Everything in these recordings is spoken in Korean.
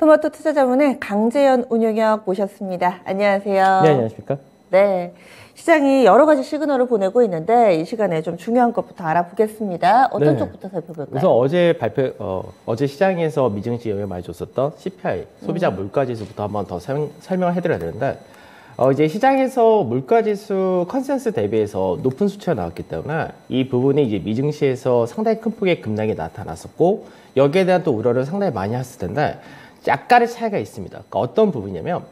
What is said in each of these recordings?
토마토 투자자문의 강재현 운용역 모셨습니다. 안녕하세요. 네, 안녕하십니까? 네, 시장이 여러 가지 시그널을 보내고 있는데 이 시간에 좀 중요한 것부터 알아보겠습니다. 어떤 네. 쪽부터 살펴볼까요? 우선 어제 시장에서 미증시 영향을 많이 줬었던 CPI, 소비자 물가지수부터 한번 더 설명을 해드려야 되는데, 이제 시장에서 물가지수 컨센서스 대비해서 높은 수치가 나왔기 때문에 이 부분이 이제 미증시에서 상당히 큰 폭의 급락이 나타났었고, 여기에 대한 또 우려를 상당히 많이 했을 텐데, 약간의 차이가 있습니다. 그러니까 어떤 부분이냐면,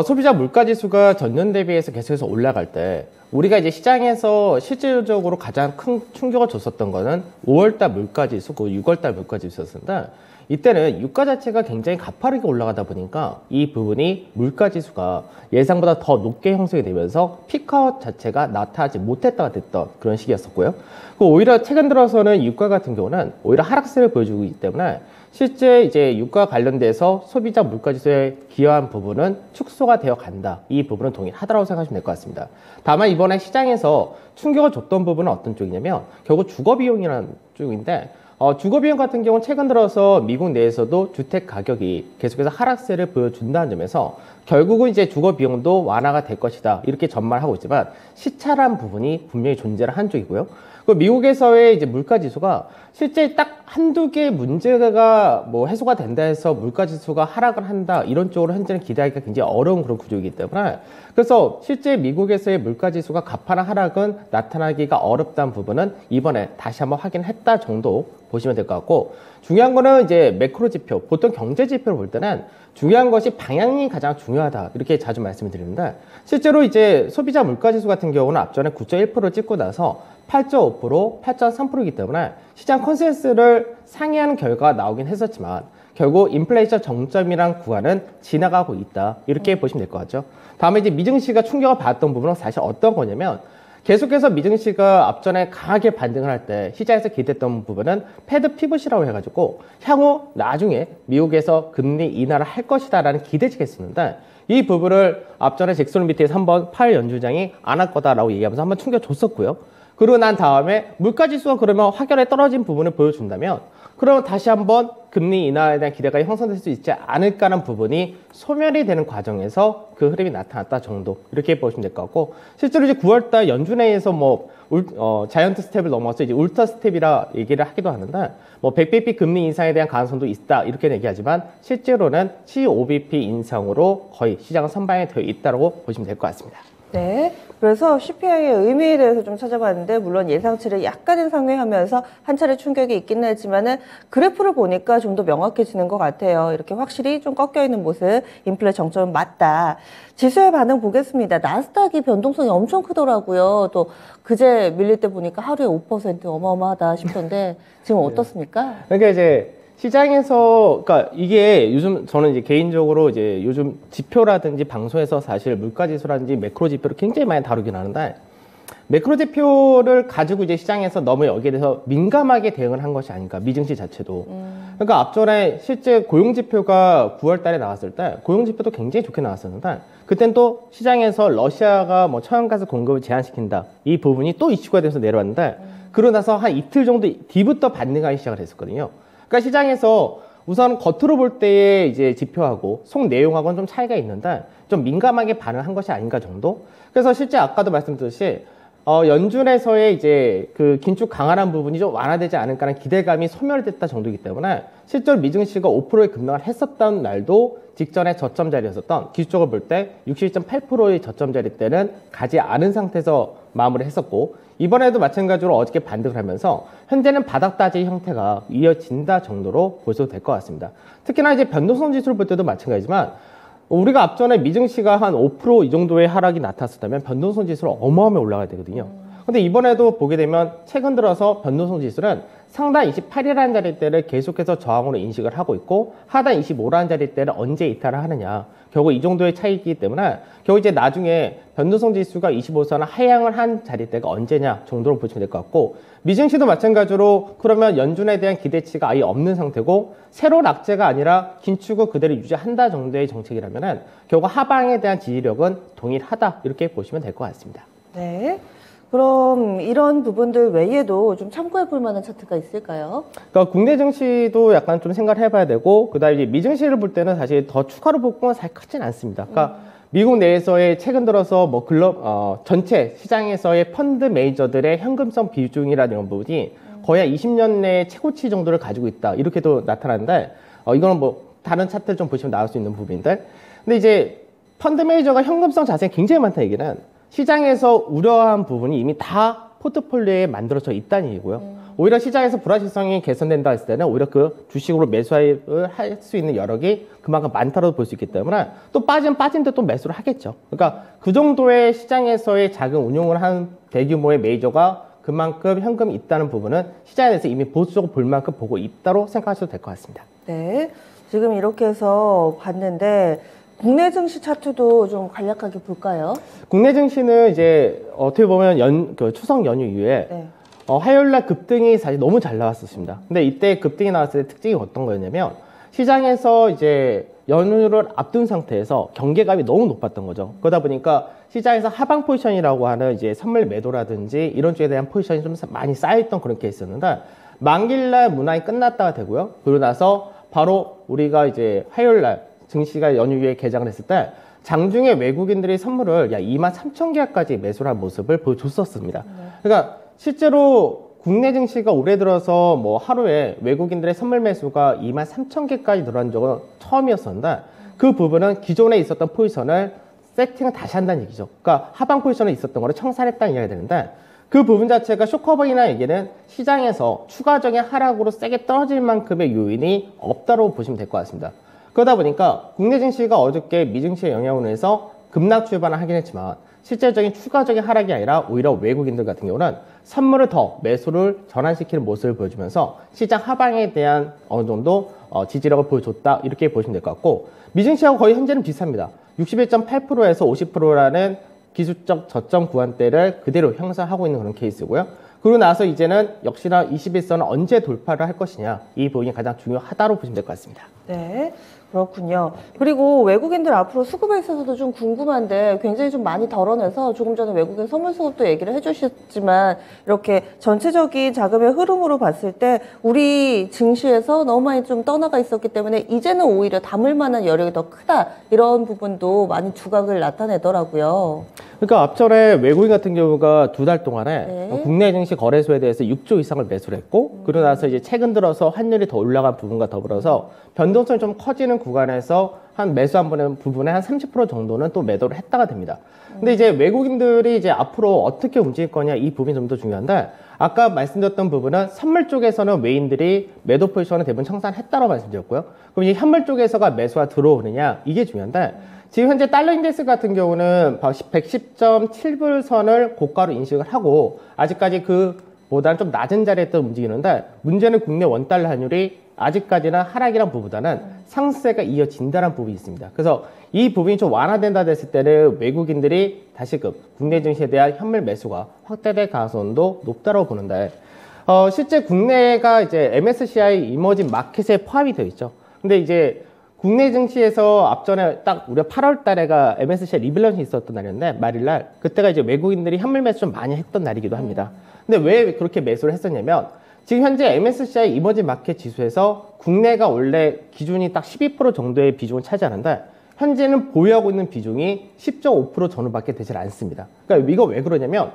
소비자 물가지수가 전년 대비해서 계속해서 올라갈 때 우리가 이제 시장에서 실질적으로 가장 큰 충격을 줬었던 거는 5월달 물가지수, 그 6월달 물가지수였는데 이때는 유가 자체가 굉장히 가파르게 올라가다 보니까 이 부분이 물가지수가 예상보다 더 높게 형성이 되면서 피크아웃 자체가 나타나지 못했다가 됐던 그런 시기였었고요. 오히려 최근 들어서는 유가 같은 경우는 오히려 하락세를 보여주고 있기 때문에 실제 이제 유가 관련돼서 소비자 물가지수에 기여한 부분은 축소가 되어 간다. 이 부분은 동일하다고 생각하시면 될 것 같습니다. 다만 이번에 시장에서 충격을 줬던 부분은 어떤 쪽이냐면 결국 주거비용이라는 쪽인데 주거비용 같은 경우는 최근 들어서 미국 내에서도 주택 가격이 계속해서 하락세를 보여준다는 점에서 결국은 이제 주거비용도 완화가 될 것이다. 이렇게 전망을 하고 있지만 시차란 부분이 분명히 존재를 한 쪽이고요. 그 미국에서의 이제 물가지수가 실제 딱 한두 개 문제가 뭐 해소가 된다 해서 물가지수가 하락을 한다 이런 쪽으로 현재는 기대하기가 굉장히 어려운 그런 구조이기 때문에 그래서 실제 미국에서의 물가지수가 가파른 하락은 나타나기가 어렵다는 부분은 이번에 다시 한번 확인했다 정도 보시면 될 것 같고 중요한 거는 이제 매크로 지표, 보통 경제 지표를 볼 때는 중요한 것이 방향이 가장 중요하다 이렇게 자주 말씀을 드리는데 실제로 이제 소비자 물가지수 같은 경우는 앞전에 9.1%를 찍고 나서 8.5%, 8.3%이기 때문에 시장 컨센서스를 상회하는 결과가 나오긴 했었지만 결국 인플레이션 정점이란 구간은 지나가고 있다 이렇게 보시면 될 것 같죠. 다음에 이제 미증시가 충격을 받았던 부분은 사실 어떤 거냐면 계속해서 미증시가 앞전에 강하게 반등을 할 때 시장에서 기대했던 부분은 패드 피벗이라고 해가지고 향후 나중에 미국에서 금리 인하를 할 것이다 라는 기대치가 있었는데 이 부분을 앞전에 잭슨 밑에서 한번 파월 연준장이 안 할 거다라고 얘기하면서 한번 충격 줬었고요. 그러고 난 다음에 물가지수가 그러면 확연하게 떨어진 부분을 보여준다면 그러면 다시 한번 금리 인하에 대한 기대가 형성될 수 있지 않을까라는 부분이 소멸이 되는 과정에서 그 흐름이 나타났다 정도 이렇게 보시면 될 것 같고 실제로 이제 9월달 연준회의에서 자이언트 스텝을 넘어서 이제 울터 스텝이라 얘기를 하기도 하는데 100bp 금리 인상에 대한 가능성도 있다 이렇게 얘기하지만 실제로는 75bp 인상으로 거의 시장은 선방이 되어 있다고 보시면 될 것 같습니다. 네, 그래서 CPI의 의미에 대해서 좀 찾아봤는데 물론 예상치를 약간은 상회하면서 한 차례 충격이 있기는 했지만은 그래프를 보니까 좀 더 명확해지는 것 같아요. 이렇게 확실히 좀 꺾여있는 모습, 인플레 정점은 맞다. 지수의 반응 보겠습니다. 나스닥이 변동성이 엄청 크더라고요. 또 그제 밀릴 때 보니까 하루에 5% 어마어마하다 싶던데 지금 어떻습니까? 그러니까 이제 시장에서, 그러니까 이게 요즘 저는 이제 개인적으로 이제 요즘 지표라든지 방송에서 사실 물가지수라든지 매크로 지표를 굉장히 많이 다루긴 하는데 매크로 지표를 가지고 이제 시장에서 너무 여기에 대해서 민감하게 대응을 한 것이 아닌가, 미증시 자체도. 그러니까 앞전에 실제 고용지표가 9월 달에 나왔을 때 고용지표도 굉장히 좋게 나왔었는데 그땐 또 시장에서 러시아가 천연가스 공급을 제한시킨다. 이 부분이 또 이슈가 돼서 내려왔는데 그러고 나서 한 이틀 정도 뒤부터 반등하기 시작을 했었거든요. 그러니까 시장에서 우선 겉으로 볼 때의 이제 지표하고 속 내용하고는 좀 차이가 있는데 좀 민감하게 반응한 것이 아닌가 정도? 그래서 실제 아까도 말씀드렸듯이 연준에서의 이제 그 긴축 강화한 부분이 좀 완화되지 않을까라는 기대감이 소멸됐다 정도이기 때문에 실제로 미증시가 5%의 급락을 했었던 날도 직전에 저점 자리였었던 기술적으로 볼 때 62.8%의 저점 자리 때는 가지 않은 상태에서 마무리를 했었고 이번에도 마찬가지로 어저께 반등을 하면서 현재는 바닥 따지 형태가 이어진다 정도로 보셔도 될 것 같습니다. 특히나 이제 변동성 지수를 볼 때도 마찬가지지만 우리가 앞전에 미증시가 한 5% 이 정도의 하락이 나타났었다면 변동성 지수는 어마어마하게 올라가야 되거든요. 근데 이번에도 보게 되면 최근 들어서 변동성 지수는 상단 28이라는 자리대를 계속해서 저항으로 인식을 하고 있고 하단 25라는 자리대를 언제 이탈을 하느냐. 결국 이 정도의 차이이기 때문에 결국 이제 나중에 변동성 지수가 25선을 하향을 한 자리대가 언제냐 정도로 보시면 될 것 같고 미증시도 마찬가지로 그러면 연준에 대한 기대치가 아예 없는 상태고 새로운 악재가 아니라 긴축을 그대로 유지한다 정도의 정책이라면 결국 하방에 대한 지지력은 동일하다 이렇게 보시면 될 것 같습니다. 네. 그럼 이런 부분들 외에도 좀 참고해 볼 만한 차트가 있을까요? 그러니까 국내 증시도 약간 좀 생각을 해봐야 되고, 그 다음에 이제 미증시를 볼 때는 사실 더 추가로 볼 건 사실 크진 않습니다. 그러니까 미국 내에서의 최근 들어서 뭐 전체 시장에서의 펀드 매니저들의 현금성 비중이라는 이런 부분이 거의 한 20년 내 최고치 정도를 가지고 있다. 이렇게도 나타나는데, 이거는 뭐 다른 차트를 좀 보시면 나올 수 있는 부분인데, 근데 이제 펀드 매니저가 현금성 자산이 굉장히 많다는 얘기는 시장에서 우려한 부분이 이미 다 포트폴리오에 만들어져 있다는 얘기고요. 오히려 시장에서 불확실성이 개선된다 했을 때는 오히려 그 주식으로 매수를 할 수 있는 여력이 그만큼 많다고 볼 수 있기 때문에 또 빠진데 또 매수를 하겠죠. 그러니까 그 정도의 시장에서의 작은 운용을 한 대규모의 메이저가 그만큼 현금이 있다는 부분은 시장에 대해서 이미 보수적으로 볼 만큼 보고 있다고 생각하셔도 될 것 같습니다. 네. 지금 이렇게 해서 봤는데 국내 증시 차트도 좀 간략하게 볼까요? 국내 증시는 이제 어떻게 보면 추석 연휴 이후에 네. 화요일날 급등이 사실 너무 잘 나왔었습니다. 근데 이때 급등이 나왔을 때 특징이 어떤 거였냐면 시장에서 이제 연휴를 앞둔 상태에서 경계감이 너무 높았던 거죠. 그러다 보니까 시장에서 하방 포지션이라고 하는 이제 선물 매도라든지 이런 쪽에 대한 포지션이 좀 많이 쌓여있던 그런 케이스였는데 만기일날 문항이 끝났다가 되고요. 그러고 나서 바로 우리가 이제 화요일날 증시가 연휴에 개장을 했을 때 장중에 외국인들이 선물을 23,000개까지 매수를 한 모습을 보여줬었습니다. 그러니까 실제로 국내 증시가 올해 들어서 뭐 하루에 외국인들의 선물 매수가 23,000개까지 늘어난 적은 처음이었었는데 그 부분은 기존에 있었던 포지션을 세팅을 다시 한다는 얘기죠. 그러니까 하방 포지션에 있었던 거를 청산했다는 이야기가 되는데 그 부분 자체가 쇼커버이나 얘기는 시장에서 추가적인 하락으로 세게 떨어질 만큼의 요인이 없다고 보시면 될 것 같습니다. 그러다 보니까 국내 증시가 어저께 미증시의 영향으로 해서 급락 출발을 하긴 했지만 실질적인 추가적인 하락이 아니라 오히려 외국인들 같은 경우는 선물을 더 매수를 전환시키는 모습을 보여주면서 시장 하방에 대한 어느 정도 지지력을 보여줬다 이렇게 보시면 될 것 같고 미증시하고 거의 현재는 비슷합니다. 61.8%에서 50%라는 기술적 저점 구간대를 그대로 형성하고 있는 그런 케이스고요. 그러고 나서 이제는 역시나 21선을 언제 돌파를 할 것이냐 이 부분이 가장 중요하다고 보시면 될 것 같습니다. 네. 그렇군요. 그리고 외국인들 앞으로 수급에 있어서도 좀 궁금한데 굉장히 좀 많이 덜어내서 조금 전에 외국인 선물 수급도 얘기를 해주셨지만 이렇게 전체적인 자금의 흐름으로 봤을 때 우리 증시에서 너무 많이 좀 떠나가 있었기 때문에 이제는 오히려 담을 만한 여력이 더 크다 이런 부분도 많이 두각을 나타내더라고요. 그러니까 앞전에 외국인 같은 경우가 2달 동안에 네. 국내 증시 거래소에 대해서 6조 이상을 매수를 했고 그러고 나서 이제 최근 들어서 환율이 더 올라간 부분과 더불어서 변동성이 좀 커지는 구간에서 한 매수 한 번의 부분에 한 30% 정도는 또 매도를 했다가 됩니다. 근데 이제 외국인들이 이제 앞으로 어떻게 움직일 거냐 이 부분이 좀 더 중요한데 아까 말씀드렸던 부분은 선물 쪽에서는 외인들이 매도 포지션을 대부분 청산했다고 말씀드렸고요. 그럼 이 현물 쪽에서가 매수가 들어오느냐 이게 중요한데 지금 현재 달러 인덱스 같은 경우는 110.7불 선을 고가로 인식을 하고 아직까지 그보다는 좀 낮은 자리에 또 움직이는데 문제는 국내 원달러 환율이 아직까지는 하락이란 부분보다는 상승세가 이어진다는 부분이 있습니다. 그래서 이 부분이 좀 완화된다 됐을 때는 외국인들이 다시금 국내 증시에 대한 현물 매수가 확대될 가능성도 높다고 보는데 실제 국내가 이제 MSCI 이머징 마켓에 포함이 되어 있죠. 근데 이제 국내 증시에서 앞전에 딱 우리가 8월 달에가 MSCI 리밸런싱이 있었던 날이었는데 말일날 그때가 이제 외국인들이 현물 매수 좀 많이 했던 날이기도 합니다. 근데 왜 그렇게 매수를 했었냐면 지금 현재 MSCI 이머징 마켓 지수에서 국내가 원래 기준이 딱 12% 정도의 비중을 차지하는데 현재는 보유하고 있는 비중이 10.5% 전후밖에 되질 않습니다. 그러니까 이거 왜 그러냐면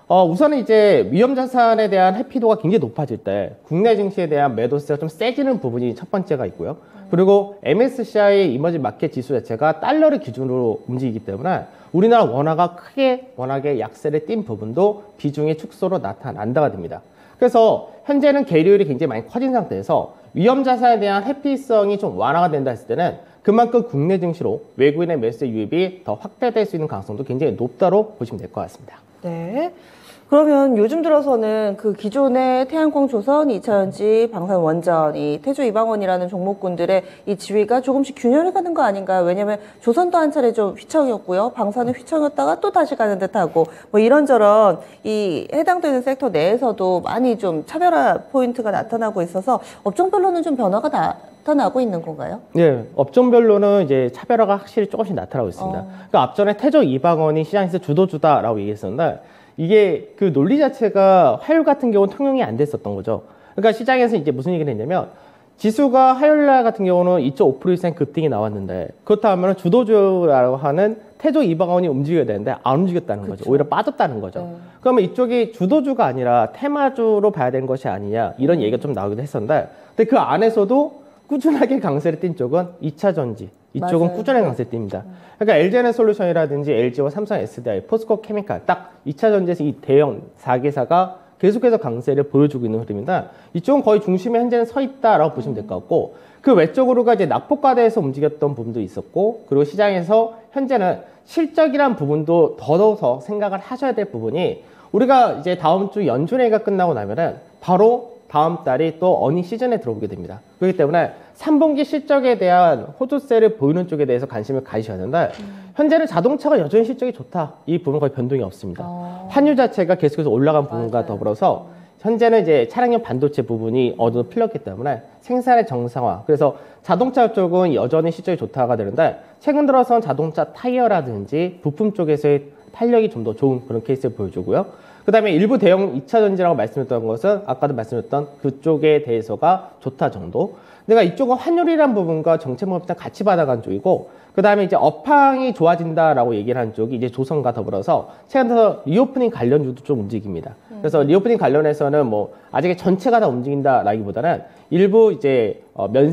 우선은 이제 위험자산에 대한 회피도가 굉장히 높아질 때 국내 증시에 대한 매도세가 좀 세지는 부분이 첫 번째가 있고요. 그리고 MSCI 이머징 마켓 지수 자체가 달러를 기준으로 움직이기 때문에 우리나라 원화가 크게 워낙에 약세를 띈 부분도 비중의 축소로 나타난다가 됩니다. 그래서 현재는 계류율이 굉장히 많이 커진 상태에서 위험자산에 대한 회피성이 좀 완화가 된다 했을 때는 그만큼 국내 증시로 외국인의 매수세 유입이 더 확대될 수 있는 가능성도 굉장히 높다고 보시면 될 것 같습니다. 네. 그러면 요즘 들어서는 그 기존의 태양광조선, 2차전지, 방산원전, 이 태조이방원이라는 종목군들의 이 지위가 조금씩 균열해 가는 거 아닌가요? 왜냐면 조선도 한 차례 좀 휘청이었고요. 방산은 휘청이었다가 또 다시 가는 듯하고 뭐 이런저런 이 해당되는 섹터 내에서도 많이 좀 차별화 포인트가 나타나고 있어서 업종별로는 좀 변화가 나타나고 있는 건가요? 네, 업종별로는 이제 차별화가 확실히 조금씩 나타나고 있습니다. 그러니까 앞전에 태조이방원이 시장에서 주도주다라고 얘기했었는데 이게 그 논리 자체가 화요일 같은 경우는 통용이 안 됐었던 거죠. 그러니까 시장에서 이제 무슨 얘기를 했냐면 지수가 화요일 날 같은 경우는 2.5% 이상 급등이 나왔는데 그렇다면 주도주라고 하는 태조 이방원이 움직여야 되는데 안 움직였다는 거죠. 오히려 빠졌다는 거죠. 그러면 이쪽이 주도주가 아니라 테마주로 봐야 되는 것이 아니냐 이런 얘기가 좀 나오기도 했었는데 근데 그 안에서도 꾸준하게 강세를 띈 쪽은 2차 전지 이쪽은 맞아요. 꾸준하게 강세 띕니다. 그러니까 LG에너솔루션이라든지 LG와 삼성 SDI, 포스코 케미칼 딱 2차 전지에서 이 대형 4개사가 계속해서 강세를 보여주고 있는 흐름입니다. 이쪽은 거의 중심에 현재는 서 있다라고 보시면 될 것 같고 그 외쪽으로가 이제 낙폭과대에서 움직였던 부분도 있었고 그리고 시장에서 현재는 실적이란 부분도 더더더 생각을 하셔야 될 부분이 우리가 이제 다음 주 연준회의가 끝나고 나면은 바로 다음 달이 또 어닝 시즌에 들어오게 됩니다. 그렇기 때문에 3분기 실적에 대한 호조세를 보이는 쪽에 대해서 관심을 가지셔야 된다. 현재는 자동차가 여전히 실적이 좋다. 이 부분은 거의 변동이 없습니다. 환율 자체가 계속해서 올라간 부분과 맞아요. 더불어서 현재는 이제 차량용 반도체 부분이 어느 정도 풀렸기 때문에 생산의 정상화. 그래서 자동차 쪽은 여전히 실적이 좋다가 되는데 최근 들어서는 자동차 타이어라든지 부품 쪽에서의 탄력이 좀 더 좋은 그런 케이스를 보여주고요. 그 다음에 일부 대형 2차 전지라고 말씀드렸던 것은 아까도 말씀드렸던 그쪽에 대해서가 좋다 정도. 내가 이쪽은 환율이란 부분과 정책목을 같이 받아간 쪽이고 그 다음에 이제 업황이 좋아진다라고 얘기를 한 쪽이 이제 조선과 더불어서 최근 들어서 리오프닝 관련주도 좀 움직입니다. 그래서 리오프닝 관련해서는 뭐 아직 전체가 다 움직인다라기보다는 일부 이제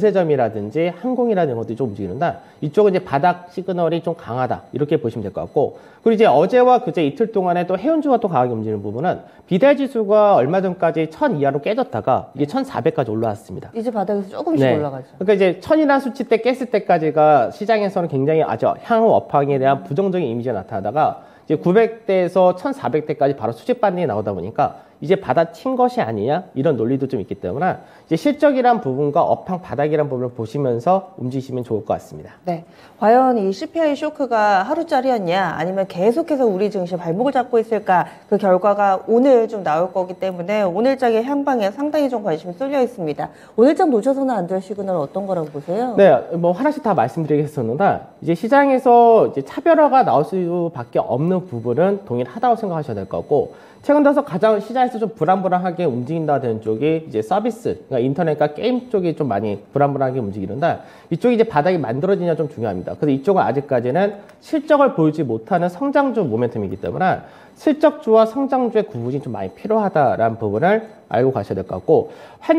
면세점이라든지 항공이라는 것들이 좀 움직이는데 이쪽은 이제 바닥 시그널이 좀 강하다 이렇게 보시면 될 것 같고 그리고 이제 어제와 그제 이틀 동안에 또 해운주가 또 강하게 움직이는 부분은 비달 지수가 얼마 전까지 1000 이하로 깨졌다가 이게 1400까지 올라왔습니다. 이제 바닥에서 조금씩 올라가죠. 그러니까 이제 1000이라는 수치 때 깼을 때까지가 시장에서는 굉장히 아주 향후 업황에 대한 부정적인 이미지가 나타나다가 이제 900대에서 1400대까지 바로 수직 반등이 나오다 보니까 이제 받아친 것이 아니냐 이런 논리도 좀 있기 때문에 이제 실적이란 부분과 업황 바닥이란 부분을 보시면서 움직이시면 좋을 것 같습니다. 네, 과연 이 CPI 쇼크가 하루짜리였냐 아니면 계속해서 우리 증시 발목을 잡고 있을까 그 결과가 오늘 좀 나올 거기 때문에 오늘장의 향방에 상당히 좀 관심이 쏠려 있습니다. 오늘장 놓쳐서는 안 될 시그널 어떤 거라고 보세요? 네, 뭐 하나씩 다 말씀드리겠었는데 이제 시장에서 이제 차별화가 나올 수밖에 없는 부분은 동일하다고 생각하셔야 될 것 같고 최근 들어서 가장 시장에서 좀 불안불안하게 움직인다 되는 쪽이 이제 서비스, 그러니까 인터넷과 게임 쪽이 좀 많이 불안불안하게 움직이는데 이쪽이 이제 바닥이 만들어지냐 좀 중요합니다. 그래서 이쪽은 아직까지는 실적을 보이지 못하는 성장주 모멘텀이기 때문에 실적주와 성장주의 구분이 좀 많이 필요하다라는 부분을 알고 가셔야 될 것 같고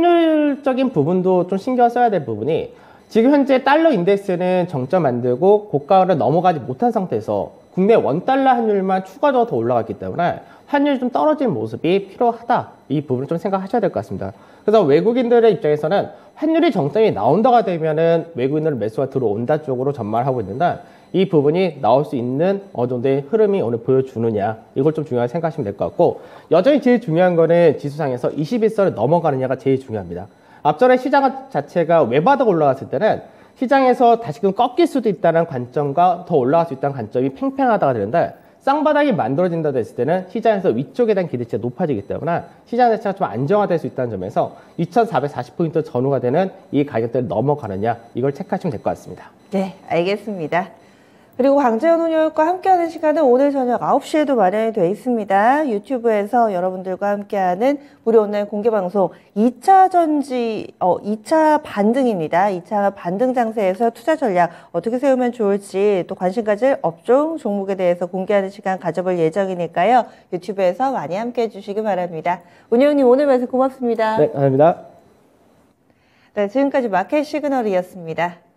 환율적인 부분도 좀 신경 써야 될 부분이 지금 현재 달러 인덱스는 정점 만들고 고가를 넘어가지 못한 상태에서 국내 원달러 환율만 추가적으로 더 올라갔기 때문에 환율이 좀 떨어지는 모습이 필요하다. 이 부분을 좀 생각하셔야 될 것 같습니다. 그래서 외국인들의 입장에서는 환율이 정점이 나온다가 되면은 외국인들 매수가 들어온다 쪽으로 전망을 하고 있는데 이 부분이 나올 수 있는 어느 정도의 흐름이 오늘 보여주느냐 이걸 좀 중요하게 생각하시면 될 것 같고 여전히 제일 중요한 거는 지수상에서 21선을 넘어가느냐가 제일 중요합니다. 앞전에 시장 자체가 외바닥 올라갔을 때는 시장에서 다시금 꺾일 수도 있다는 관점과 더 올라갈 수 있다는 관점이 팽팽하다가 되는데 쌍바닥이 만들어진다 했을 때는 시장에서 위쪽에 대한 기대치가 높아지기 때문에 시장 자체가 좀 안정화될 수 있다는 점에서 2440포인트 전후가 되는 이 가격대를 넘어가느냐 이걸 체크하시면 될 것 같습니다. 네, 알겠습니다. 그리고 강재현 운영과 함께하는 시간은 오늘 저녁 9시에도 마련이 되어 있습니다. 유튜브에서 여러분들과 함께하는 무료 온라인 공개방송 2차 전지, 2차 반등입니다. 2차 반등 장세에서 투자 전략 어떻게 세우면 좋을지 또 관심 가질 업종, 종목에 대해서 공개하는 시간 가져볼 예정이니까요. 유튜브에서 많이 함께해 주시기 바랍니다. 운영님 오늘 말씀 고맙습니다. 네, 감사합니다. 네, 지금까지 마켓 시그널이었습니다.